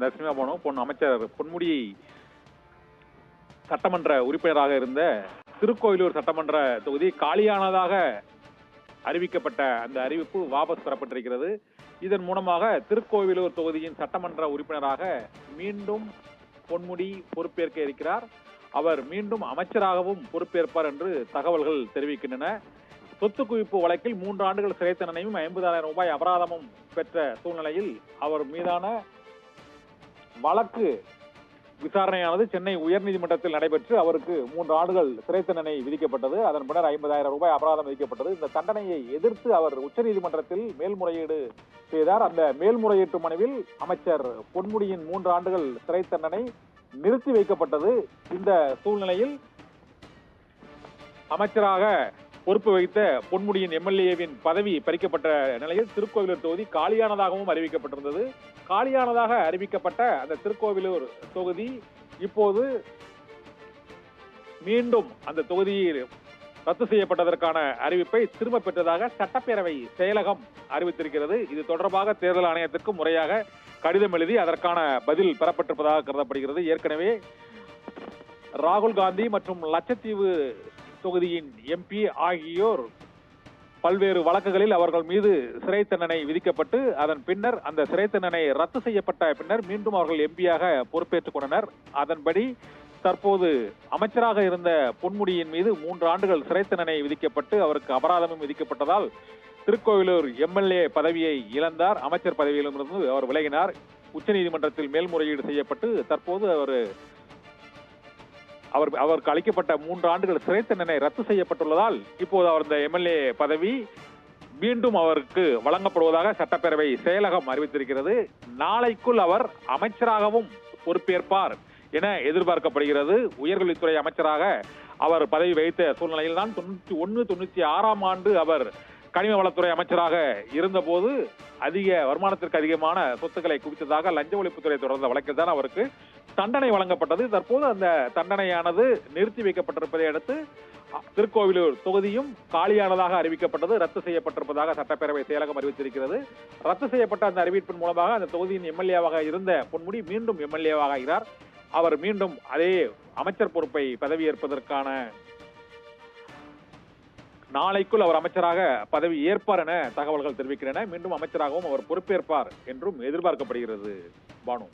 நரசிம்மா பானு அமைச்சர் பொன்முடி சட்டமன்ற உறுப்பினராக இருந்த திருக்கோவிலூர் சட்டமன்ற தொகுதி காலியானதாக அறிவிக்கப்பட்ட அந்த அறிவிப்பு வாபஸ் பெறப்பட்டிருக்கிறது. இதன் மூலமாக திருக்கோவிலூர் தொகுதியின் சட்டமன்ற உறுப்பினராக மீண்டும் பொன்முடி பொறுப்பேற்க இருக்கிறார். அவர் மீண்டும் அமைச்சராகவும் பொறுப்பேற்பார் என்று தகவல்கள் தெரிவிக்கின்றன. சொத்து குவிப்பு வழக்கில் 3 ஆண்டுகள் சிறை தண்டனையும் 50,000 ரூபாய் அபராதமும் பெற்ற சூழ்நிலையில் அவர் மீதான வழக்கு விசாரணையானது சென்னை உயர்நீதிமன்றத்தில் நடைபெற்று அவருக்கு 3 ஆண்டுகள் சிறை தண்டனை விதிக்கப்பட்டது. அதன் பின்னர் 50,000 ரூபாய் அபராதம் விதிக்கப்பட்டது. இந்த தண்டனையை எதிர்த்து அவர் உச்சநீதிமன்றத்தில் மேல்முறையீடு செய்தார். அந்த மேல்முறையீட்டு மனுவில் அமைச்சர் பொன்முடியின் 3 ஆண்டுகள் சிறை தண்டனை நிறுத்தி வைக்கப்பட்டது. இந்த சூழ்நிலையில் அமைச்சராக பொறுப்பு வைத்த பொன்முடியின் எம்எல்ஏவின் பதவி பறிக்கப்பட்ட நிலையில் திருக்கோவிலூர் தொகுதி காலியானதாகவும் அறிவிக்கப்பட்டிருந்தது. காலியானதாக அறிவிக்கப்பட்ட அந்த திருக்கோவிலூர் தொகுதி இப்போது மீண்டும் அந்த தொகுதியில் ரத்து செய்யப்பட்டதற்கான அறிவிப்பை திரும்ப பெற்றதாக சட்டப்பேரவை செயலகம் அறிவித்திருக்கிறது. இது தொடர்பாக தேர்தல் ஆணையத்திற்கு முறையாக கடிதம் எழுதி அதற்கான பதில் பெறப்பட்டிருப்பதாக கருதப்படுகிறது. ஏற்கனவே ராகுல் காந்தி மற்றும் லட்சத்தீவு தொகுதியின் எம்பி ஆகியோர் பல்வேறு வழக்குகளில் அவர்கள் மீது சிறை தண்டனை விதிக்கப்பட்டு அதன் பின்னர் அந்த சிறை தண்டனை ரத்து செய்யப்பட்ட பின்னர் மீண்டும் அவர்கள் எம்பியாக பொறுப்பேற்றுக் கொண்டனர். அதன்படி தற்போது அமைச்சராக இருந்த பொன்முடியின் மீது 3 ஆண்டுகள் சிறை தண்டனை விதிக்கப்பட்டு அவருக்கு அபராதமும் விதிக்கப்பட்டதால் திருக்கோவிலூர் எம்எல்ஏ பதவியை இழந்தார். அமைச்சர் பதவியிலிருந்து அவர் விலகினார். உச்சநீதிமன்றத்தில் மேல்முறையீடு செய்யப்பட்டு தற்போது அவருக்கு அளிக்கப்பட்ட 3 ஆண்டுகள் சிறை தண்டனை ரத்து செய்யப்பட்டுள்ளதால் இப்போது அவர் இந்த எம்எல்ஏ பதவி மீண்டும் அவருக்கு வழங்கப்படுவதாக சட்டப்பேரவை செயலகம் அறிவித்திருக்கிறது. நாளைக்குள் அவர் அமைச்சராகவும் பொறுப்பேற்பார் என எதிர்பார்க்கப்படுகிறது. உயர்கல்வித்துறை அமைச்சராக அவர் பதவி வைத்த சூழ்நிலையில் தான் 96ஆம் ஆண்டு அவர் கனிம வளத்துறை அமைச்சராக இருந்தபோது வருமானத்திற்கு அதிகமான சொத்துக்களை குவித்ததாக லஞ்ச ஒழிப்புத்துறை தொடர்ந்த வழக்கில் தான் அவருக்கு தண்டனை வழங்கப்பட்டது. தற்போது அந்த தண்டனையானது நிறுத்தி வைக்கப்பட்டிருப்பதை அடுத்து திருக்கோவிலூர் தொகுதியும் காலியானதாக அறிவிக்கப்பட்டது, ரத்து செய்யப்பட்டிருப்பதாக சட்டப்பேரவை செயலகம் அறிவித்திருக்கிறது. ரத்து செய்யப்பட்ட அந்த அறிவிப்பின் மூலமாக அந்த தொகுதியின் எம்எல்ஏவாக இருந்த பொன்முடி மீண்டும் எம்எல்ஏவாக ஆகிறார். அவர் மீண்டும் அதே அமைச்சர் பொறுப்பை பதவியேற்பதற்கான நாளைக்குள் அவர் அமைச்சராக பதவி ஏற்பார் என தகவல்கள் தெரிவிக்கின்றன. மீண்டும் அமைச்சராகவும் அவர் பொறுப்பேற்பார் என்றும் எதிர்பார்க்கப்படுகிறது. பானு.